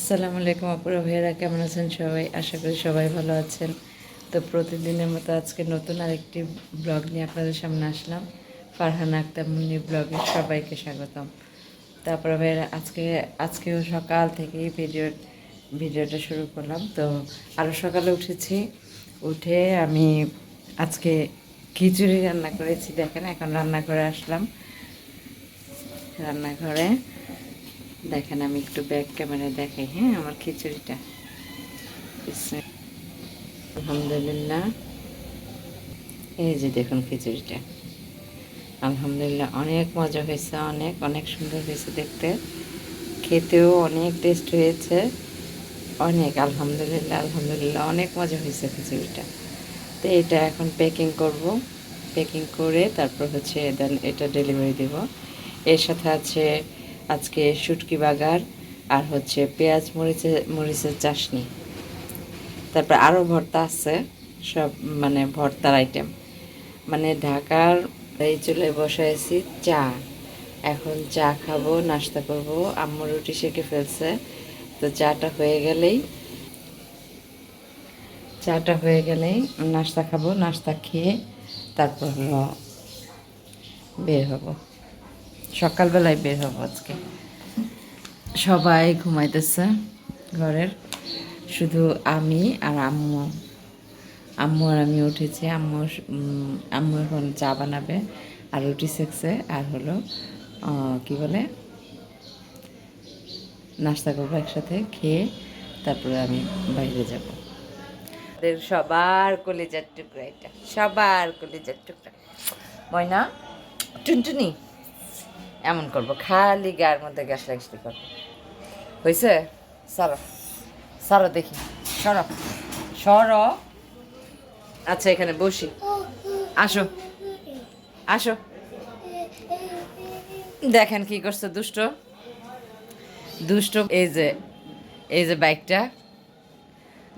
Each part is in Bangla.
আসসালামু আলাইকুম আপুরা ভাইয়েরা, কেমন আছেন সবাই? আশা করি সবাই ভালো আছেন। তো প্রতিদিনের মতো আজকে নতুন আরেকটি ব্লগ নিয়ে আপনাদের সামনে আসলাম। ফারহানা আক্তার মুন্নি ব্লগে সবাইকে স্বাগতম। তারপরে ভাইয়েরা আজকেও সকাল থেকেই ভিডিওটা শুরু করলাম। তো আরও সকালে উঠেছি, উঠে আমি আজকে খিচুড়ি রান্না করেছি। দেখেন, এখন রান্না করে আসলাম রান্নাঘরে। দেখেন, আমি একটু ব্যাক ক্যামেরায় দেখাই। হ্যাঁ, আমার খিচুড়িটা আলহামদুলিল্লাহ। এই যে দেখুন খিচুড়িটা, আলহামদুলিল্লাহ অনেক মজা হয়েছে, অনেক অনেক সুন্দর হয়েছে দেখতে, খেতেও অনেক টেস্ট হয়েছে, অনেক আলহামদুলিল্লাহ আলহামদুলিল্লাহ অনেক মজা হয়েছে খিচুড়িটা। তো এটা এখন প্যাকিং করব, প্যাকিং করে তারপর হচ্ছে দেন এটা ডেলিভারি দেব। এর সাথে আছে আজকে শুটকি বাগার আর হচ্ছে পেঁয়াজ মরিচের চাশনি, তারপর আরও ভর্তা আছে, সব মানে ভর্তার আইটেম। মানে ঢাকার এই চুলায় বসাইছি চা, এখন চা খাবো, নাস্তা করব। আম্মু রুটি সেঁকে ফেলছে, তো চাটা হয়ে গেলেই নাস্তা খাবো, নাস্তা খেয়ে তারপর হলো বের হব, সকালবেলায় বের হব। আজকে সবাই ঘুমাইতেছে ঘরের, শুধু আমি আর আম্মু। আম্মু আর আমি উঠেছি। আম্মু এখন চা বানাবে আর রুটি সেকছে, আর হলো কি বলে নাস্তা করবো একসাথে, খেয়ে তারপরে আমি বাইরে যাব। সবার কলিজার টুকরা, এটা সবার কলিজার টুকরা। ময়না টুনটুনি এমন করবো, খালি গায়ের মধ্যে গ্যাস লাগতে করবো। হয়েছে? সরো সরো দেখি, সরো সরো। আচ্ছা, এখানে বসি, আসো আসো। দেখেন কি করছে দুষ্ট দুষ্ট। এই যে বাইকটা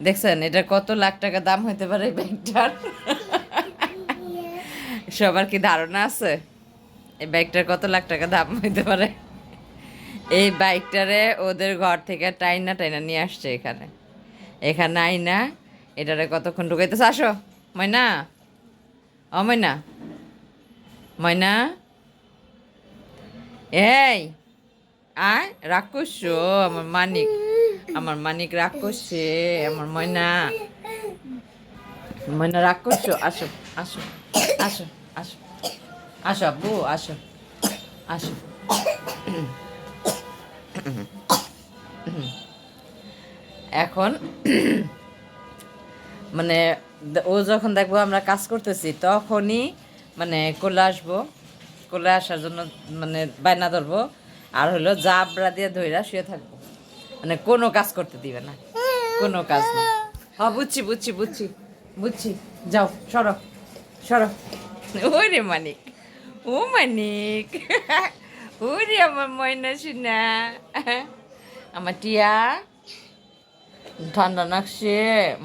দেখছেন, এটা কত লাখ টাকা দাম হইতে পারে এই বাইকটার? সবার কি ধারণা আছে এই বাইকটার কত লাখ টাকা দাম হইতে পারে? এই বাইকটারে ওদের ঘর থেকে টাইনা টাইনা নিয়ে আসছে এখানে। এখানে আইনা এটারে কতক্ষণ ঢুকাইতেছে। আসো ময়না, ও ময়না, ময়না, এই আয়, রাগ করছো? আমার মানিক রাগ করছে। আমার ময়না, ময়না রাগ করছো? আসো আসো আসো আসো আসো আব্বু, আসো আসো। এখন মানে ও যখন দেখবো আমরা কাজ করতেছি, তখনই মানে কোলে আসবো, কোলে আসার জন্য মানে বায়না ধরবো, আর হলো জাবরা দিয়ে ধইরা শুয়ে থাকবো, মানে কোনো কাজ করতে দিবে না, কোনো কাজ না। হ্যাঁ, বুঝছি বুঝছি বুঝছি বুঝছি। যাও, সরো সরো। ওই রে মানিক, ও মানিক, ওরে আমার ময়না শুনা, আমার টিয়া ঠান্ডা লাগছে।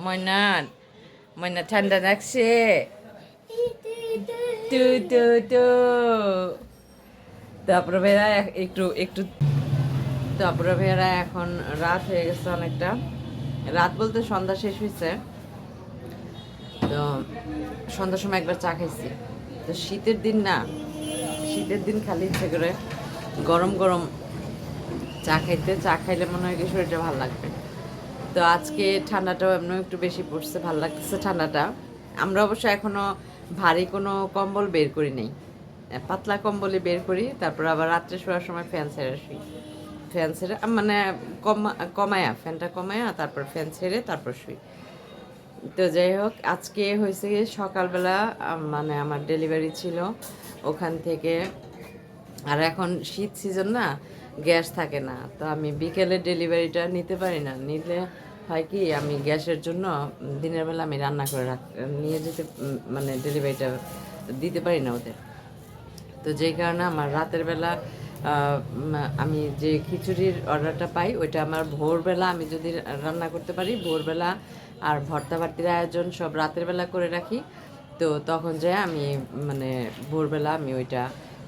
ময়না, ময়না ঠান্ডা লাগছে। তু তু তু। তারপরে ভাইয়া একটু একটু তারপরে ভাইয়ারা এখন রাত হয়ে গেছে অনেকটা, রাত বলতে সন্ধ্যা শেষ হয়েছে। তো সন্ধ্যার সময় একবার চা খাইছি। তো শীতের দিন না, শীতের দিন খালি ইচ্ছে করে গরম গরম চা খাইতে, চা খাইলে মনে হয় কি শরীরটা ভালো লাগবে। তো আজকে ঠান্ডাটাও এমন একটু বেশি পড়ছে, ভালো লাগতেছে ঠান্ডাটা। আমরা অবশ্য এখনো ভারী কোনো কম্বল বের করি নেই, পাতলা কম্বলই বের করি। তারপর আবার রাত্রে শোয়ার সময় ফ্যান ছেড়ে শুই, ফ্যান ছেড়ে মানে কমায়া, ফ্যানটা কমায়া তারপর ফ্যান ছেড়ে তারপর শুই। তো যাই হোক, আজকে হয়েছে গিয়ে সকালবেলা মানে আমার ডেলিভারি ছিল ওখান থেকে। আর এখন শীত সিজন না, গ্যাস থাকে না, তো আমি বিকেলে ডেলিভারিটা নিতে পারি না। নিলে হয় কি, আমি গ্যাসের জন্য দিনের বেলা আমি রান্না করে নিয়ে যেতে মানে ডেলিভারিটা দিতে পারি না ওদের। তো যেই কারণে আমার রাতের বেলা আমি যে খিচুড়ির অর্ডারটা পাই, ওইটা আমার ভোরবেলা আমি যদি রান্না করতে পারি, ভোরবেলা আর ভর্তা বাটির আয়োজন সব রাতের বেলা করে রাখি। তো তখন যে আমি মানে ভোরবেলা আমি ওইটা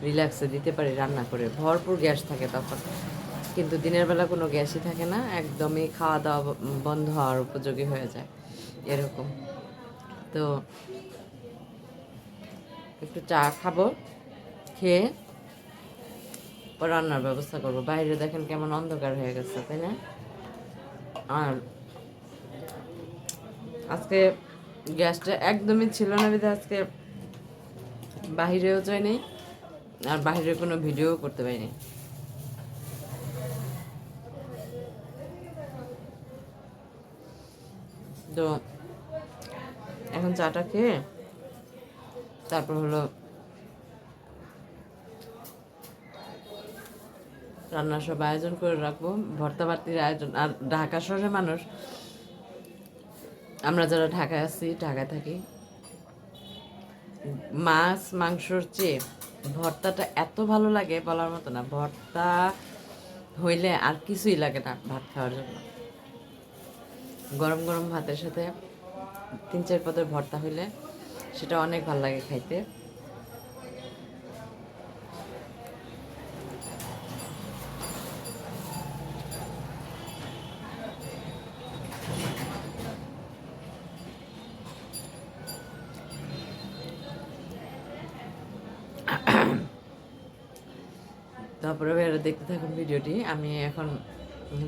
রিল্যাক্সে দিতে পারি রান্না করে, ভরপুর গ্যাস থাকে তখন। কিন্তু দিনের বেলা কোনো গ্যাসই থাকে না, একদমই খাওয়া দাওয়া বন্ধ হওয়ার উপযোগী হয়ে যায় এরকম। তো একটু চা খাবো, খেয়ে পর রান্নার ব্যবস্থা করবো। বাইরে দেখেন কেমন অন্ধকার হয়ে গেছে, তাই না? আর আজকে গ্যাসটা একদমই ছিল না বিধে আজকে বাহিরেও যাই নাই, আর বাহিরে কোনো ভিডিও করতে পারিনি। তো এখন চাটা খেয়ে তারপর হলো রান্নার সব আয়োজন করে রাখবো, ভর্তা বাটির আয়োজন। আর ঢাকা শহরের মানুষ, আমরা যারা ঢাকায় আছি, ঢাকায় থাকি, মাছ মাংসর চেয়ে ভর্তাটা এত ভালো লাগে বলার মতো না। ভর্তা হইলে আর কিছুই লাগে না ভাত খাওয়ার জন্য। গরম গরম ভাতের সাথে 3-4 পদের ভর্তা হইলে সেটা অনেক ভালো লাগে খাইতে। তারপরে দেখতে থাকুন ভিডিওটি। আমি এখন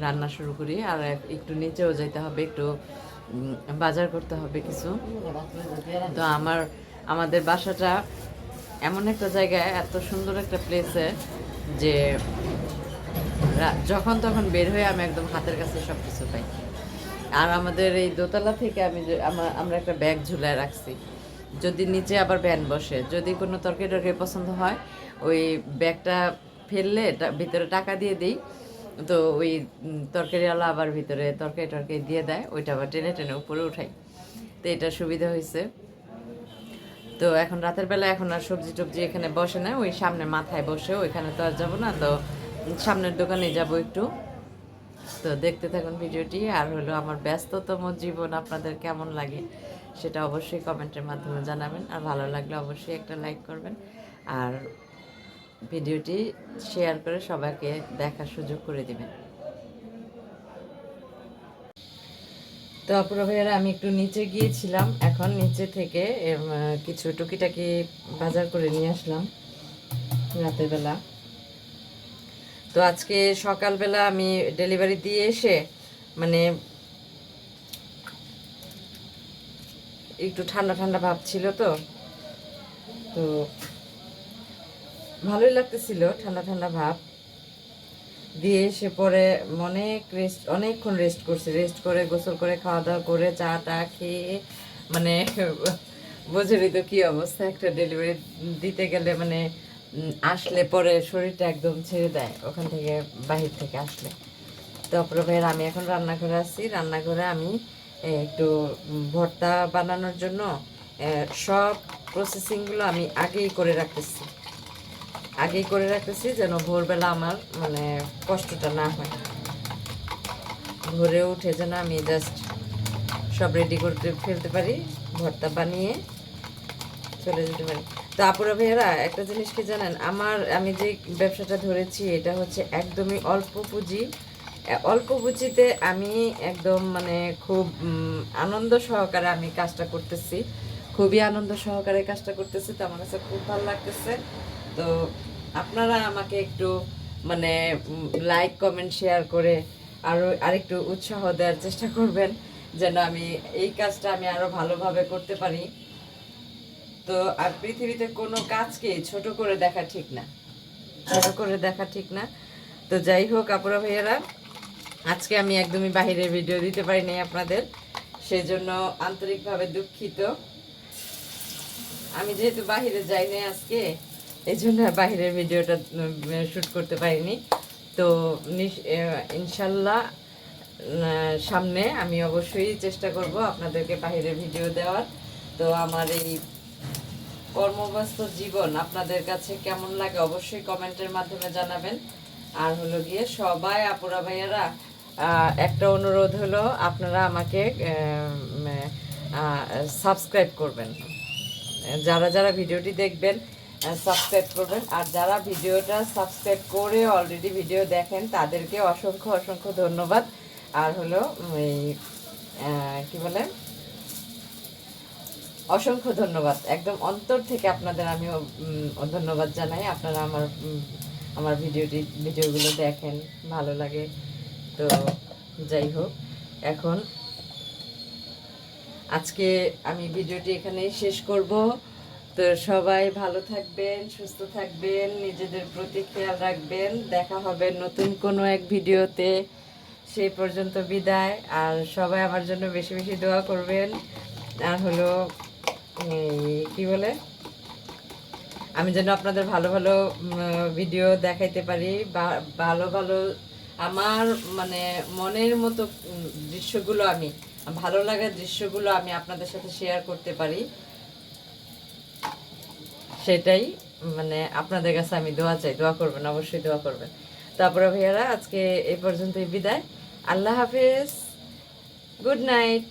রান্না শুরু করি, আর একটু নিচেও যেতে হবে, একটু বাজার করতে হবে কিছু। তো আমাদের বাসাটা এমন একটা জায়গায়, এত সুন্দর একটা প্লেসে, যে যখন তখন বের হয়ে আমি একদম হাতের কাছে সব কিছু পাই। আর আমাদের এই দোতলা থেকে আমরা একটা ব্যাগ ঝুলায় রাখছি, যদি নিচে আবার ভ্যান বসে, যদি কোনো তরকারি টরকারি পছন্দ হয়, ওই ব্যাগটা ফেললে ভিতরে টাকা দিয়ে দিই, তো ওই তরকারিওয়ালা আবার ভিতরে তরকারি টরকারি দিয়ে দেয়, ওইটা আবার টেনে টেনে উপরে উঠাই। তো এটা সুবিধা হয়েছে। তো এখন রাতের বেলা এখন আর সবজি টবজি এখানে বসে না, ওই সামনে মাথায় বসে, ওইখানে তো আর যাবো না, তো সামনের দোকানে যাব একটু। তো দেখতে থাকুন ভিডিওটি। আর হলো আমার ব্যস্ততম জীবন আপনাদের কেমন লাগে সেটা অবশ্যই কমেন্টের মাধ্যমে জানাবেন, আর ভালো লাগলে অবশ্যই একটা লাইক করবেন, আর ভিডিওটি শেয়ার করে সবাইকে দেখার সুযোগ করে দিবেন। তো আপুরা ভাইয়ারা, আমি একটু নিচে গিয়েছিলাম, এখন নিচে থেকে কিছু টুকিটাকি বাজার করে নিয়ে আসলাম রাতের বেলা। তো আজকে সকালবেলা আমি ডেলিভারি দিয়ে এসে মানে একটু ঠান্ডা ঠান্ডা ভাব ছিল, তো তো ভালোই লাগতেছিল, ঠান্ডা ঠান্ডা ভাব দিয়ে এসে পরে অনেকক্ষণ রেস্ট করছি। রেস্ট করে গোসল করে খাওয়া দাওয়া করে চা টা খেয়ে মানে বোঝেরই তো কি অবস্থা, একটা ডেলিভারি দিতে গেলে মানে আসলে পরে শরীরটা একদম ছেড়ে দেয় ওখান থেকে, বাহির থেকে আসলে। তারপরে ভাইয়ের আমি এখন রান্নাঘরে আসছি। রান্নাঘরে আমি একটু ভর্তা বানানোর জন্য সব প্রসেসিংগুলো আমি আগেই করে রাখতেছি, যেন ভোরবেলা আমার মানে কষ্টটা না হয়। ভোরে উঠে যেন আমি জাস্ট সব রেডি করতে ফেলতে পারি, ভর্তা বানিয়ে চলে যেতে পারি। তো আপুরা ভাইয়েরা, একটা জিনিস কি জানেন, আমি যে ব্যবসাটা ধরেছি এটা হচ্ছে একদমই অল্প পুঁজিতে আমি একদম মানে খুব আনন্দ সহকারে আমি কাজটা করতেছি, খুবই আনন্দ সহকারে কাজটা করতেছি। তো আমার কাছে খুব ভালো লাগতেছে। তো আপনারা আমাকে একটু মানে লাইক কমেন্ট শেয়ার করে আরেকটু উৎসাহ দেওয়ার চেষ্টা করবেন, যেন আমি এই কাজটা আমি আরো ভালোভাবে করতে পারি। তো আর পৃথিবীতে কোনো কাজকে ছোট করে দেখা ঠিক না। তো যাই হোক আপুরা ভাইয়েরা, আজকে আমি একদমই বাহিরের ভিডিও দিতে পারিনি আপনাদের, সেজন্য আন্তরিকভাবে দুঃখিত। আমি যেহেতু বাহিরে যাই না আজকে, এই জন্য বাহিরের ভিডিওটা শ্যুট করতে পারিনি। তো ইনশাল্লাহ সামনে আমি অবশ্যই চেষ্টা করব আপনাদেরকে বাহিরের ভিডিও দেওয়ার। তো আমার এই কর্মব্যস্ত জীবন আপনাদের কাছে কেমন লাগে অবশ্যই কমেন্টের মাধ্যমে জানাবেন। আর হলো গিয়ে সবাই আপুরা ভাইয়ারা, একটা অনুরোধ হলো, আপনারা আমাকে সাবস্ক্রাইব করবেন। যারা যারা ভিডিওটি দেখবেন সাবস্ক্রাইব করবেন। আর যারা ভিডিওটা সাবস্ক্রাইব করে অলরেডি ভিডিও দেখেন তাদেরকে অসংখ্য অসংখ্য ধন্যবাদ। আর হলো এই কি বলে, অসংখ্য ধন্যবাদ, একদম অন্তর থেকে আপনাদের আমিও ধন্যবাদ জানাই। আপনারা আমার ভিডিওগুলো দেখেন, ভালো লাগে। তো যাই হোক, এখন আজকে আমি ভিডিওটি এখানেই শেষ করব। তো সবাই ভালো থাকবেন, সুস্থ থাকবেন, নিজেদের প্রতি খেয়াল রাখবেন। দেখা হবে নতুন কোনো এক ভিডিওতে। সেই পর্যন্ত বিদায়। আর সবাই আমার জন্য বেশি বেশি দোয়া করবেন। আর হলো কি বলে, আমি যেন আপনাদের ভালো ভালো ভিডিও দেখাইতে পারি, বা ভালো ভালো আমার মানে মনের মতো দৃশ্যগুলো, আমি ভালো লাগার দৃশ্যগুলো আমি আপনাদের সাথে শেয়ার করতে পারি, সেটাই মানে আপনাদের কাছে আমি দোয়া চাই। দোয়া করবেন, অবশ্যই দোয়া করবেন। তারপরে ভাইয়ারা আজকে এই পর্যন্তই বিদায়। আল্লাহ হাফেজ, গুড নাইট।